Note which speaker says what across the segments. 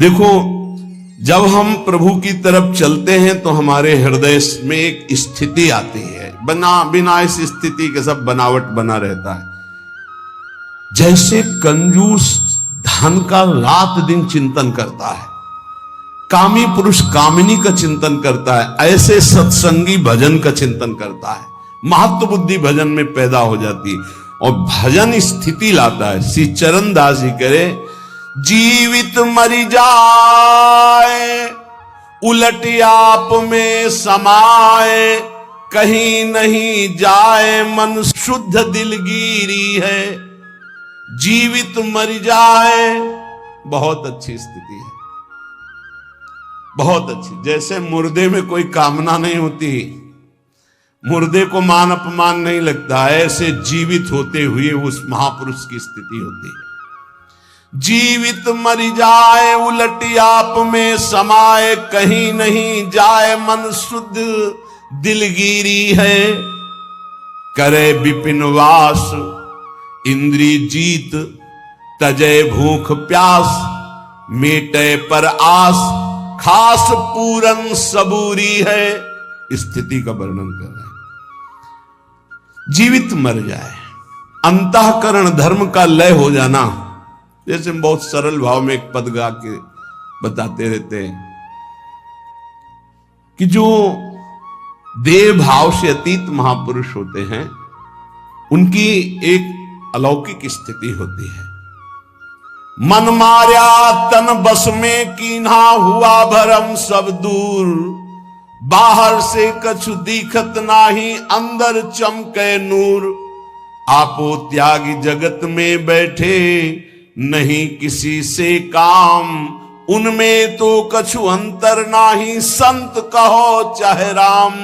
Speaker 1: देखो, जब हम प्रभु की तरफ चलते हैं तो हमारे हृदय में एक स्थिति आती है, बिना इस स्थिति के सब बनावट बना रहता है। जैसे कंजूस धन का रात दिन चिंतन करता है, कामी पुरुष कामिनी का चिंतन करता है, ऐसे सत्संगी भजन का चिंतन करता है। महत्व बुद्धि भजन में पैदा हो जाती है और भजन स्थिति लाता है। श्री चरण दास जी करे, जीवित मरि जाए उलट आप में समाए, कहीं नहीं जाए मन शुद्ध दिलगीरी है। जीवित मर जाए, बहुत अच्छी स्थिति है, बहुत अच्छी। जैसे मुर्दे में कोई कामना नहीं होती, मुर्दे को मान अपमान नहीं लगता, ऐसे जीवित होते हुए उस महापुरुष की स्थिति होती है। जीवित मर जाए उलट आप में समाए, कहीं नहीं जाए मन शुद्ध दिलगीरी है। करे विपिन वास इंद्री जीत, तजय भूख प्यास, मेटे पर आस, खास पूरन सबूरी है। स्थिति का वर्णन कर रहे हैं। जीवित मर जाए, अंतःकरण धर्म का लय हो जाना। जैसे हम बहुत सरल भाव में एक पद गा के बताते रहते हैं कि जो देह भाव से अतीत महापुरुष होते हैं, उनकी एक अलौकिक स्थिति होती है। मन मार्या तन बस में कीन्हा, हुआ भरम सब दूर, बाहर से कछु दिखत नाही, अंदर चमके नूर। आपो त्यागी जगत में बैठे, नहीं किसी से काम, उनमें तो कछु अंतर नाही, संत कहो चाहे राम।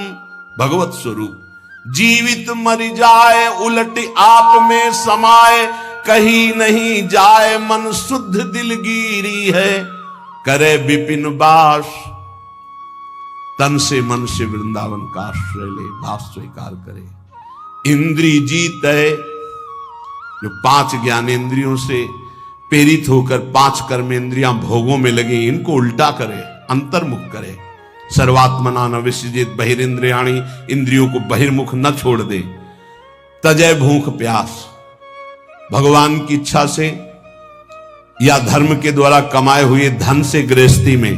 Speaker 1: भगवत स्वरूप जीवित मर जाए उलट आप में समाए, कहीं नहीं जाए मन शुद्ध दिलगीरी है। करे विपिन वास, तन से मन से वृंदावन का आश्रय ले, भाव स्वीकार करे। इंद्री जीत है, जो 5 ज्ञानेंद्रियों से प्रेरित होकर 5 कर्मेंद्रियां भोगों में लगी, इनको उल्टा करे, अंतर्मुख करे। सर्वात्मना न विसृजित बहिरिंद्रियाणि, इंद्रियों को बहिर्मुख न छोड़ दे। तजय भूख प्यास, भगवान की इच्छा से या धर्म के द्वारा कमाए हुए धन से गृहस्थी में,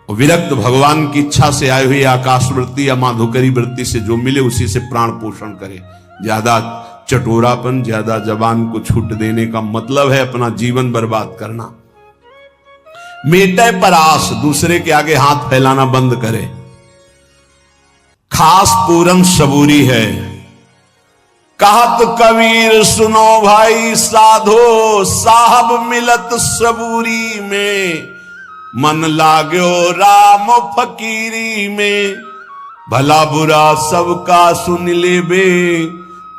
Speaker 1: विरक्त भगवान की इच्छा से आए हुए आकाश वृत्ति या माधुकरी वृत्ति से जो मिले उसी से प्राण पोषण करे। ज्यादा चटोरापन, ज्यादा जबान को छूट देने का मतलब है अपना जीवन बर्बाद करना। मेटे पर आस, दूसरे के आगे हाथ फैलाना बंद करे। खास पूरन सबूरी है। कहत कबीर सुनो भाई साधो, साहब मिलत सबूरी में, मन लाग्यो राम फकीरी में। भला बुरा सबका सुन लेबे,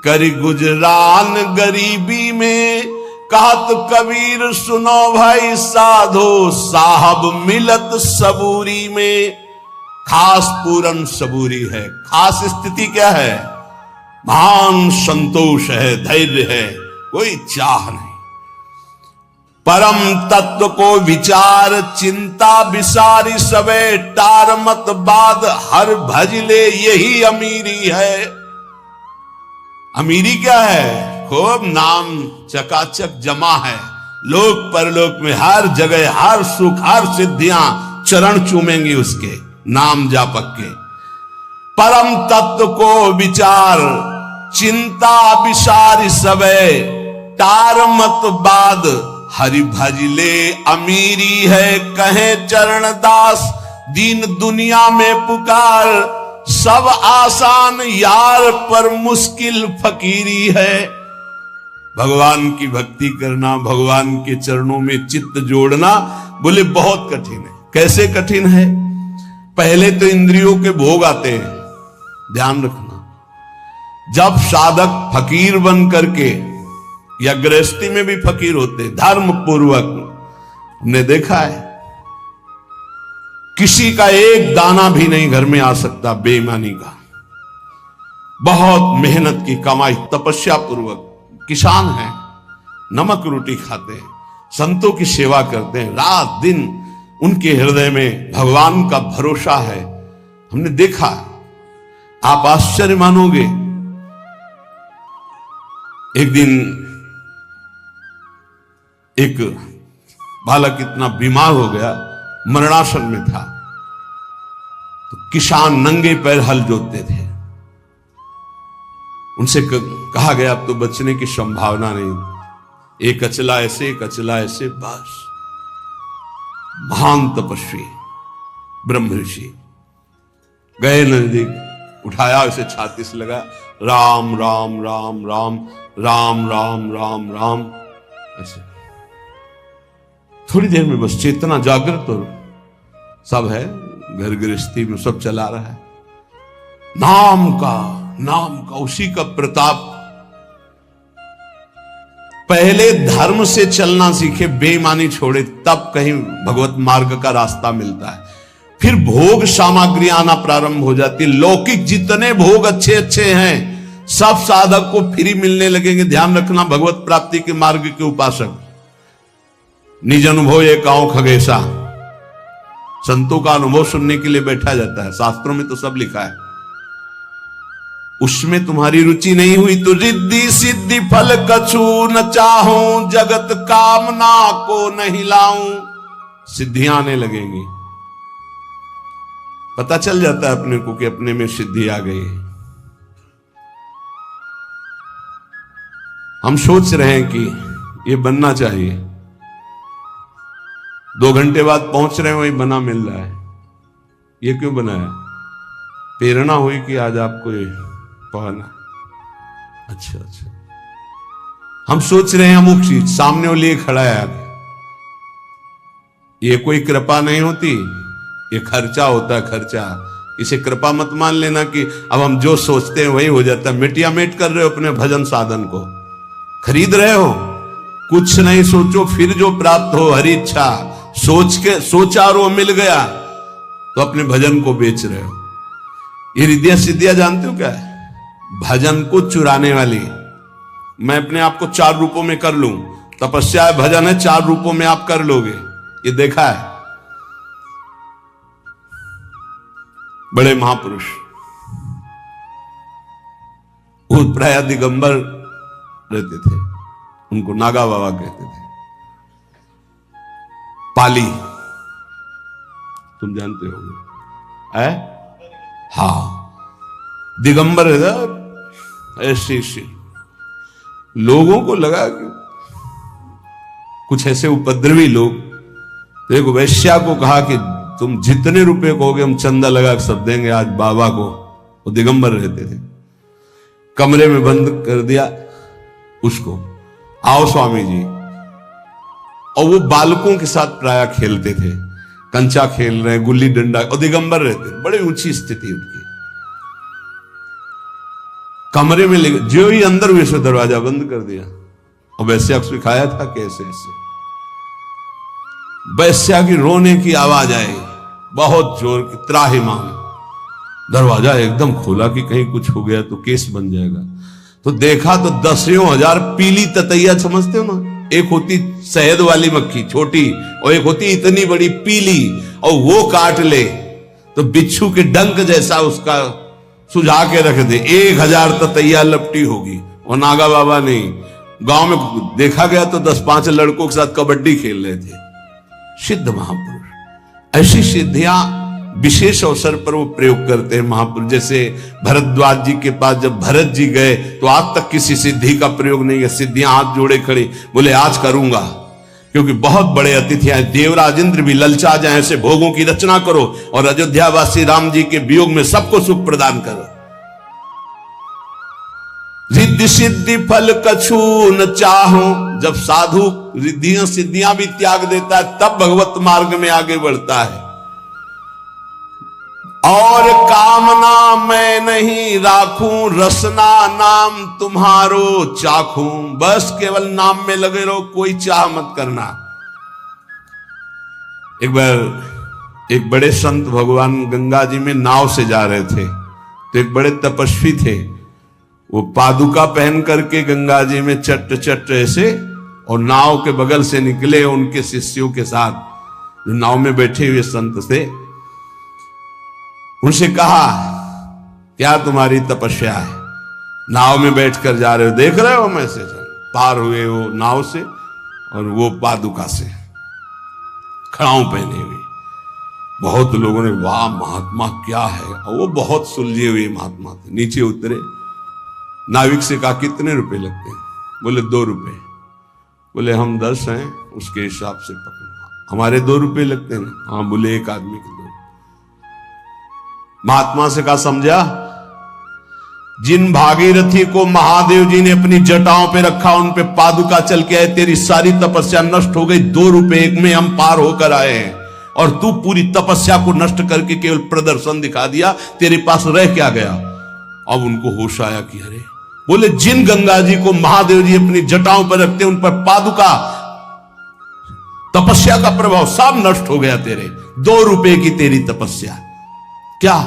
Speaker 1: करी गुजरान गरीबी में। कहत कबीर सुनो भाई साधो, साहब मिलत सबूरी में। खास पूरन सबूरी है। खास स्थिति क्या है? महान संतोष है, धैर्य है, कोई चाह नहीं। परम तत्व को विचार चिंता विसारी सबे, टार मत बाद हर भजले यही अमीरी है। अमीरी क्या है? खूब नाम चकाचक जमा है, लोक परलोक में हर जगह हर सुख हर सिद्धियां चरण चूमेंगी उसके नाम जापक के। परम तत्व को विचार चिंता विसारी सबे, टार मत बाद हरि भजले अमीरी है। कहे चरण दास दीन दुनिया में पुकार, सब आसान यार पर मुश्किल फकीरी है। भगवान की भक्ति करना, भगवान के चरणों में चित्त जोड़ना, बोले बहुत कठिन है। कैसे कठिन है? पहले तो इंद्रियों के भोग आते हैं, ध्यान रखना। जब साधक फकीर बन करके, या गृहस्थी में भी फकीर होते धर्म पूर्वक, हमने देखा है किसी का एक दाना भी नहीं घर में आ सकता बेईमानी का। बहुत मेहनत की कमाई, तपस्या पूर्वक, किसान हैं, नमक रोटी खाते हैं, संतों की सेवा करते हैं, रात दिन उनके हृदय में भगवान का भरोसा है। हमने देखा, आप आश्चर्य मानोगे। एक दिन एक बालक इतना बीमार हो गया, मरणासन में था, तो किसान नंगे पैर हल जोतते थे। उनसे कहा गया अब तो बचने की संभावना नहीं, एक अचला ऐसे, एक अचला ऐसे, बस। महान तपस्वी ब्रह्म ऋषि गए नजदीक, उठाया, उसे छाती से लगा, राम राम राम राम राम राम राम राम। ऐसे थोड़ी देर में बस चेतना जागृत और सब है, घर गृहस्थी में सब चला रहा है। नाम का उसी का प्रताप। पहले धर्म से चलना सीखे, बेईमानी छोड़े, तब कहीं भगवत मार्ग का रास्ता मिलता है। फिर भोग सामग्री आना प्रारंभ हो जाती है। लौकिक जितने भोग अच्छे अच्छे हैं, सब साधक को फ्री मिलने लगेंगे। ध्यान रखना, भगवत प्राप्ति के मार्ग के उपासक। निज अनुभव एक आंख खगेसा, संतों का अनुभव सुनने के लिए बैठा जाता है। शास्त्रों में तो सब लिखा है। उसमें तुम्हारी रुचि नहीं हुई तो रिद्धि सिद्धि फल कछु न चाहूं, जगत कामना को नहीं लाऊं। सिद्धियां आने लगेंगी, पता चल जाता है अपने को कि अपने में सिद्धि आ गई है। हम सोच रहे हैं कि ये बनना चाहिए, 2 घंटे बाद पहुंच रहे हैं वही बना मिल रहा है। ये क्यों बनाया? प्रेरणा हुई कि आज आपको ये पढ़ना। अच्छा, हम सोच रहे हैं अमुक चीज, सामने वो लिए खड़ा है आगे। ये कोई कृपा नहीं होती, ये खर्चा होता है, खर्चा। इसे कृपा मत मान लेना कि अब हम जो सोचते हैं वही हो जाता है। मिटिया मेट कर रहे हो अपने भजन साधन को, खरीद रहे हो। कुछ नहीं सोचो, फिर जो प्राप्त हो हरि इच्छा। सोचा और वो मिल गया तो अपने भजन को बेच रहे हो। ये रिद्धियां सिद्धियां जानते हो क्या है? भजन को चुराने वाली। मैं अपने आप को 4 रूपों में कर लूं, तपस्या है, भजन है, 4 रूपों में आप कर लोगे। ये देखा है बड़े महापुरुष, वो प्राय दिगंबर रहते थे, उनको नागा बाबा कहते थे। पाली तुम जानते होगे, हाँ, दिगंबर ऐसे लोगों को लगा कि कुछ ऐसे उपद्रवी लोग, तो एक वैश्या को कहा कि तुम जितने रुपए कहोगे हम चंदा लगा सब देंगे आज बाबा को। वो दिगंबर रहते थे। कमरे में बंद कर दिया उसको, आओ स्वामी जी। और वो बालकों के साथ प्राय खेलते थे, कंचा खेल रहे, गुल्ली डंडा, और दिगंबर रहते, बड़ी ऊंची स्थिति उनकी। कमरे में ले जो ही अंदर हुए सो दरवाजा बंद कर दिया। और वैश्या को सिखाया था कैसे ऐसे। वैश्या की रोने की आवाज आई, बहुत जोर की, त्राहिमाम। दरवाजा एकदम खोला कि कहीं कुछ हो गया तो केस बन जाएगा। तो देखा तो 10,000 पीली ततैया, समझते हो ना, एक होती शहद वाली मक्खी छोटी, और एक होती इतनी बड़ी पीली, और वो काट ले तो बिच्छू के डंक जैसा उसका सुझा के रख दे, 1000 ततैया लपटी होगी। और नागा बाबा नहीं, गांव में देखा गया तो 10-5 लड़कों के साथ कबड्डी खेल रहे थे। सिद्ध महापुरुष ऐसी सिद्धियां विशेष अवसर पर वो प्रयोग करते हैं महापुरुष। जैसे भरद्वाज जी के पास जब भरत जी गए तो आज तक किसी सिद्धि का प्रयोग नहीं है। सिद्धियां हाथ जोड़े खड़े, बोले आज करूंगा, क्योंकि बहुत बड़े अतिथि आए। देवराज इंद्र भी ललचा जाए, ऐसे भोगों की रचना करो और अयोध्यावासी राम जी के वियोग में सबको सुख प्रदान करो। रिद्धि सिद्धि फल कछु न चाहो। जब साधु रिद्धियां सिद्धियां भी त्याग देता है तब भगवत मार्ग में आगे बढ़ता है। और कामना मैं नहीं राखूं, रसना नाम तुम्हारो चाखूं। बस केवल नाम में लगे रहो, कोई चाह मत करना। एक बार एक बड़े संत भगवान गंगा जी में नाव से जा रहे थे, तो एक बड़े तपस्वी थे, वो पादुका पहन करके गंगा जी में चट चट ऐसे, और नाव के बगल से निकले उनके शिष्यों के साथ। जो नाव में बैठे हुए संत से, उनसे कहा क्या तुम्हारी तपस्या है? नाव में बैठकर जा रहे हो, देख रहे हो मैसेज पार हुए वो नाव से और वो पादुका से खड़ाऊ पहने हुए। बहुत लोगों ने वाह महात्मा क्या है, और वो बहुत सुलझे हुए महात्मा थे। नीचे उतरे, नाविक से कहा कितने रुपए लगते हैं? बोले 2 रुपए। बोले हम 10 हैं, उसके हिसाब से पकड़ो। हमारे 2 रुपए लगते हैं। हाँ। बोले एक आदमी के 2। महात्मा से कहा समझा, जिन भागीरथी को महादेव जी ने अपनी जटाओं पे रखा, उन पे पादुका चल के आए, तेरी सारी तपस्या नष्ट हो गई। 2 रुपए एक में हम पार होकर आए हैं, और तू पूरी तपस्या को नष्ट करके केवल प्रदर्शन दिखा दिया, तेरे पास रह क्या गया? अब उनको होश आया कि अरे, बोले जिन गंगा जी को महादेव जी अपनी जटाओं पर रखते उन पर पादुका, तपस्या का प्रभाव सब नष्ट हो गया तेरे। 2 रुपए की तेरी तपस्या, क्या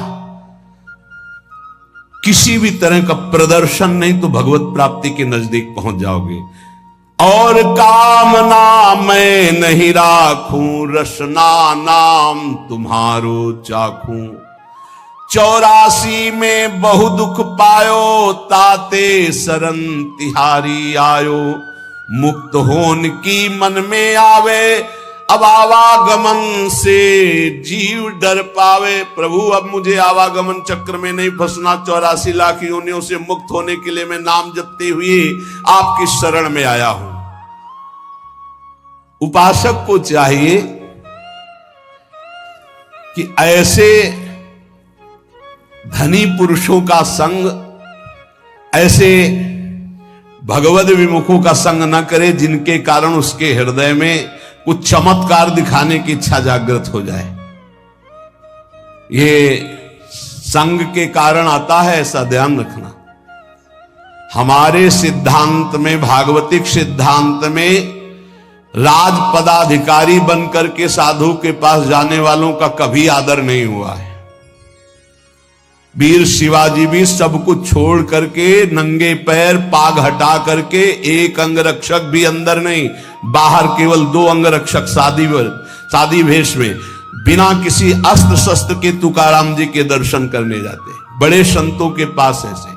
Speaker 1: किसी भी तरह का प्रदर्शन नहीं तो भगवत प्राप्ति के नजदीक पहुंच जाओगे। और कामना मैं नहीं राखूं, रसना नाम तुम्हारो चाखूं। 84 में बहु दुख पायो, ताते शरण तिहारी आयो। मुक्त होन की मन में आवे, अब आवागमन से जीव डर पावे। प्रभु अब मुझे आवागमन चक्र में नहीं फंसना, 84 लाख योनियों से मुक्त होने के लिए मैं नाम जपते हुए आपकी शरण में आया हूं। उपासक को चाहिए कि ऐसे धनी पुरुषों का संग, ऐसे भगवद विमुखों का संग न करे जिनके कारण उसके हृदय में कुछ चमत्कार दिखाने की इच्छा जागृत हो जाए। ये संग के कारण आता है, ऐसा ध्यान रखना। हमारे सिद्धांत में, भागवतिक सिद्धांत में, राज पदाधिकारी बनकर के साधु के पास जाने वालों का कभी आदर नहीं हुआ है। वीर शिवाजी भी सब कुछ छोड़ करके नंगे पैर पाग हटा करके, एक अंगरक्षक भी अंदर नहीं, बाहर केवल 2 अंगरक्षक सादी भेष में, बिना किसी अस्त्र शस्त्र के तुकाराम जी के दर्शन करने जाते। बड़े संतों के पास ऐसे,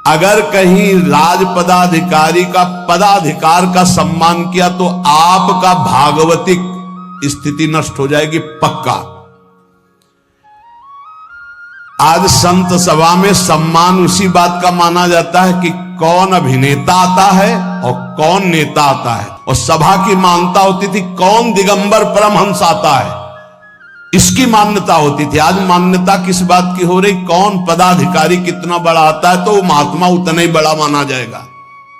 Speaker 1: अगर कहीं राज पदाधिकारी का पदाधिकार का सम्मान किया तो आपका भागवतिक स्थिति नष्ट हो जाएगी पक्का। आज संत सभा में सम्मान उसी बात का माना जाता है कि कौन अभिनेता आता है और कौन नेता आता है, और सभा की मान्यता होती थी कौन दिगंबर परमहंस आता है, इसकी मान्यता होती थी। आज मान्यता किस बात की हो रही? कौन पदाधिकारी कितना बड़ा आता है तो वो महात्मा उतना ही बड़ा माना जाएगा।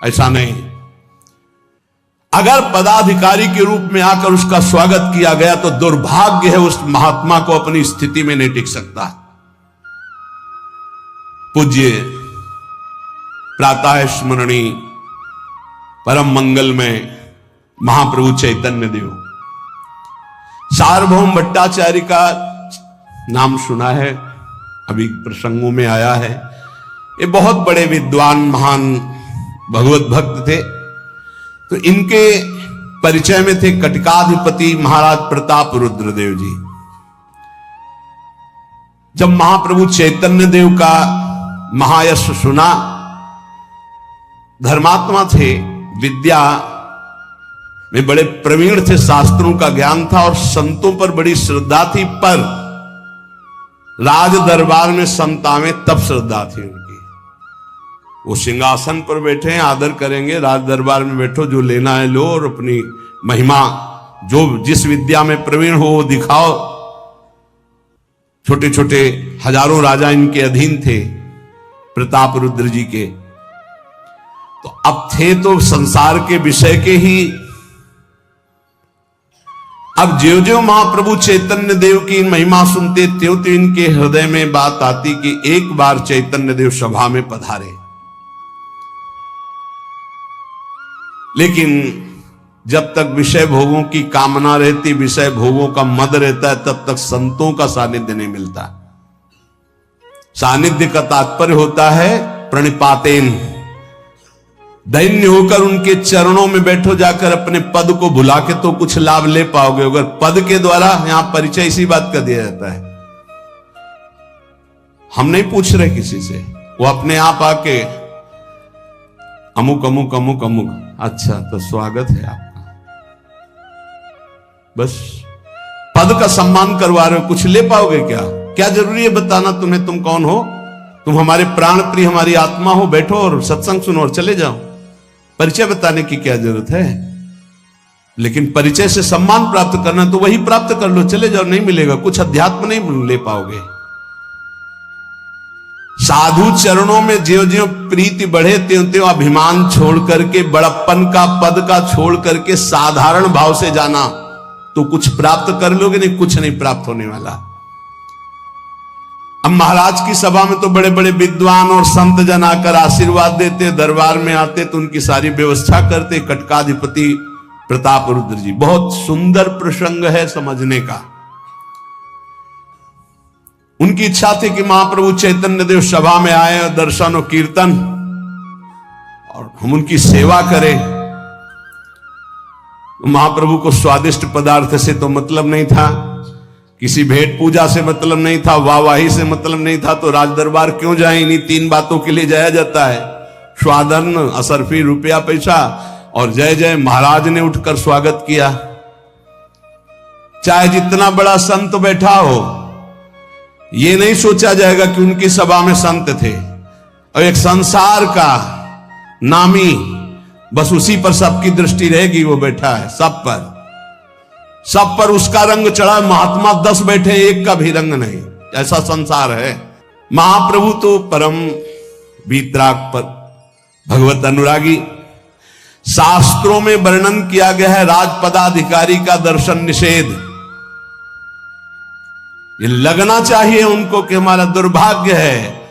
Speaker 1: ऐसा नहीं, अगर पदाधिकारी के रूप में आकर उसका स्वागत किया गया तो दुर्भाग्य है, उस महात्मा को अपनी स्थिति में नहीं टिक सकता। पूज्य प्रातः स्मरणी परम मंगल में महाप्रभु चैतन्य देव, सार्वभौम भट्टाचार्य का नाम सुना है, अभी प्रसंगों में आया है। ये बहुत बड़े विद्वान महान भगवत भक्त थे। तो इनके परिचय में थे कटकाधिपति महाराज प्रताप रुद्रदेव जी। जब महाप्रभु चैतन्य देव का महायश सुना, धर्मात्मा थे, विद्या में बड़े प्रवीण थे, शास्त्रों का ज्ञान था और संतों पर बड़ी श्रद्धा थी, पर राज दरबार में संत आवे तब श्रद्धा थी उनकी। वो सिंहासन पर बैठे हैं, आदर करेंगे, राज दरबार में बैठो, जो लेना है लो और अपनी महिमा, जो जिस विद्या में प्रवीण हो वो दिखाओ। छोटे छोटे हजारों राजा इनके अधीन थे, प्रताप रुद्र जी के। तो अब थे तो संसार के विषय के ही। अब ज्यों ज्यों महाप्रभु चैतन्य देव की महिमा सुनते त्यों त्यों इनके हृदय में बात आती कि एक बार चैतन्य देव सभा में पधारे। लेकिन जब तक विषय भोगों की कामना रहती, विषय भोगों का मद रहता है, तब तक संतों का सानिध्य नहीं मिलता। सानिध्य का तात्पर्य होता है प्रणिपातेन, दैन्य होकर उनके चरणों में बैठो, जाकर अपने पद को भुला के तो कुछ लाभ ले पाओगे। अगर पद के द्वारा, यहां परिचय इसी बात का दिया जाता है, हम नहीं पूछ रहे किसी से, वो अपने आप आके अमुक अमुक अमुक अमुक, अच्छा तो स्वागत है आपका, बस पद का सम्मान करवा रहे हो, कुछ ले पाओगे क्या? क्या जरूरी है बताना तुम्हें तुम कौन हो? तुम हमारे प्राण प्रिय, हमारी आत्मा हो, बैठो और सत्संग सुनो और चले जाओ। परिचय बताने की क्या जरूरत है? लेकिन परिचय से सम्मान प्राप्त करना तो वही प्राप्त कर लो, चले जाओ, नहीं मिलेगा कुछ, अध्यात्म नहीं ले पाओगे। साधु चरणों में ज्यों ज्यों प्रीति बढ़े त्यों त्यों अभिमान छोड़ करके, बड़प्पन का पद का छोड़ करके साधारण भाव से जाना तो कुछ प्राप्त कर लोगे, नहीं कुछ नहीं प्राप्त होने वाला। अब महाराज की सभा में तो बड़े बड़े विद्वान और संत जन आकर आशीर्वाद देते, दरबार में आते तो उनकी सारी व्यवस्था करते। कटकाधिपति प्रताप रुद्र जी, बहुत सुंदर प्रसंग है समझने का। उनकी इच्छा थी कि महाप्रभु चैतन्य देव सभा में आए और दर्शन और कीर्तन और हम उनकी सेवा करें। महाप्रभु को स्वादिष्ट पदार्थ से तो मतलब नहीं था, किसी भेंट पूजा से मतलब नहीं था, वाहवाही से मतलब नहीं था, तो राज दरबार क्यों जाए? इन्हीं तीन बातों के लिए जाया जाता है, स्वादन्न, असरफी, रुपया पैसा और जय जय। महाराज ने उठकर स्वागत किया। चाहे जितना बड़ा संत बैठा हो, ये नहीं सोचा जाएगा कि उनकी सभा में संत थे और एक संसार का नामी, बस उसी पर सबकी दृष्टि रहेगी, वो बैठा है सब पर उसका रंग चढ़ा। महात्मा 10 बैठे, एक का भी रंग नहीं, ऐसा संसार है। महाप्रभु तो परम वीतराग पर भगवत अनुरागी। शास्त्रों में वर्णन किया गया है राजपदाधिकारी का दर्शन निषेध। ये लगना चाहिए उनको कि हमारा दुर्भाग्य है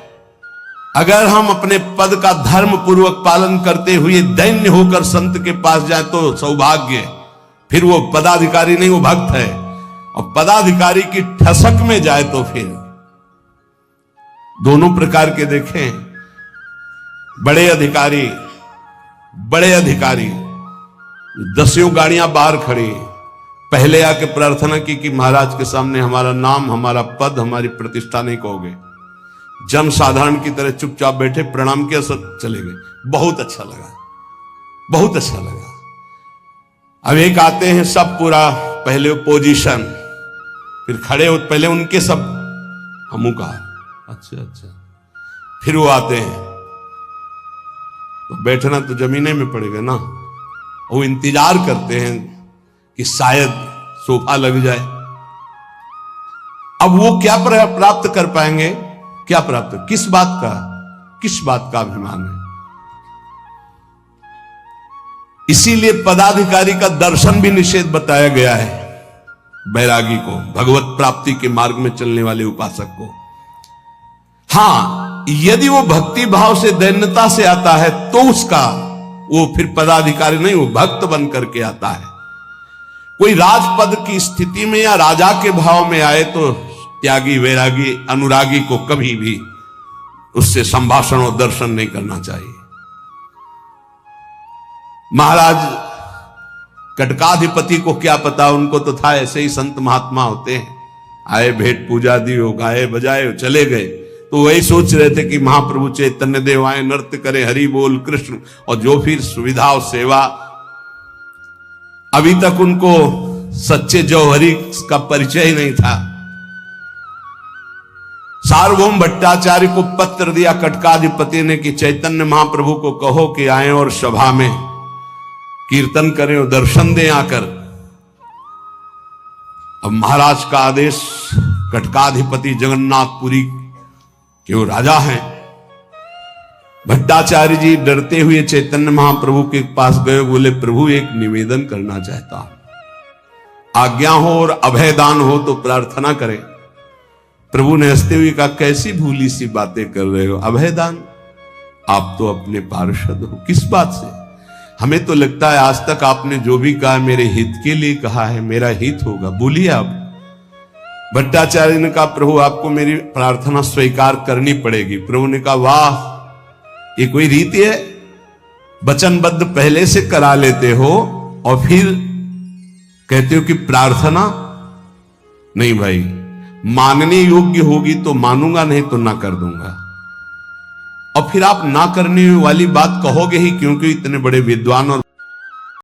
Speaker 1: अगर हम अपने पद का धर्म पूर्वक पालन करते हुए दैन्य होकर संत के पास जाए तो सौभाग्य। फिर वो पदाधिकारी नहीं, वो भक्त है। और पदाधिकारी की ठसक में जाए तो फिर दोनों प्रकार के देखें। बड़े अधिकारी 10 गाड़ियां बाहर खड़ी, पहले आके प्रार्थना की कि महाराज के सामने हमारा नाम, हमारा पद, हमारी प्रतिष्ठा नहीं कहोगे। जन साधारण की तरह चुपचाप बैठे, प्रणाम किया, सब चले गए। बहुत अच्छा लगा। अब एक आते हैं सब पूरा, पहले पोजीशन, फिर खड़े हो, पहले उनके सब हमू का अच्छा, फिर वो आते हैं तो बैठना तो जमीने में पड़ेगा ना। वो इंतजार करते हैं कि शायद सोफा लग जाए। अब वो क्या प्राप्त कर पाएंगे? क्या प्राप्त, किस बात का अभिमान है? इसीलिए पदाधिकारी का दर्शन भी निषेध बताया गया है बैरागी को, भगवत प्राप्ति के मार्ग में चलने वाले उपासक को। हां, यदि वो भक्ति भाव से, दैन्यता से आता है तो उसका वो फिर पदाधिकारी नहीं, वो भक्त बन करके आता है। कोई राजपद की स्थिति में या राजा के भाव में आए तो त्यागी, वैरागी, अनुरागी को कभी भी उससे संभाषण और दर्शन नहीं करना चाहिए। महाराज कटकाधिपति को क्या पता, उनको तो था ऐसे ही संत महात्मा होते हैं, आए भेंट पूजा दी, हो गाए बजाए चले गए। तो वही सोच रहे थे कि महाप्रभु चैतन्य देव आए, नृत्य करे, हरि बोल कृष्ण, और जो फिर सुविधा और सेवा। अभी तक उनको सच्चे जौहरी का परिचय ही नहीं था। सार्वभौम भट्टाचार्य को पत्र दिया कटकाधिपति ने कि चैतन्य महाप्रभु को कहो कि आए और सभा में कीर्तन करें और दर्शन दें आकर। अब महाराज का आदेश, कटकाधिपति जगन्नाथपुरी के वो राजा हैं। भट्टाचार्य जी डरते हुए चैतन्य महाप्रभु के पास गए, बोले प्रभु एक निवेदन करना चाहता हूं, आज्ञा हो और अभयदान हो तो प्रार्थना करें। प्रभु ने हंसते हुए कहा कैसी भूली सी बातें कर रहे हो, अभयदान? आप तो अपने पार्षद हो, किस बात से? हमें तो लगता है आज तक आपने जो भी कहा मेरे हित के लिए कहा है, मेरा हित होगा, बोलिए आप। भट्टाचार्य ने कहा प्रभु आपको मेरी प्रार्थना स्वीकार करनी पड़ेगी। प्रभु ने कहा वाह, ये कोई रीति है? वचनबद्ध पहले से करा लेते हो और फिर कहते हो कि प्रार्थना नहीं भाई, मानने योग्य होगी तो मानूंगा, नहीं तो ना कर दूंगा। और फिर आप ना करने वाली बात कहोगे ही, क्योंकि इतने बड़े विद्वान और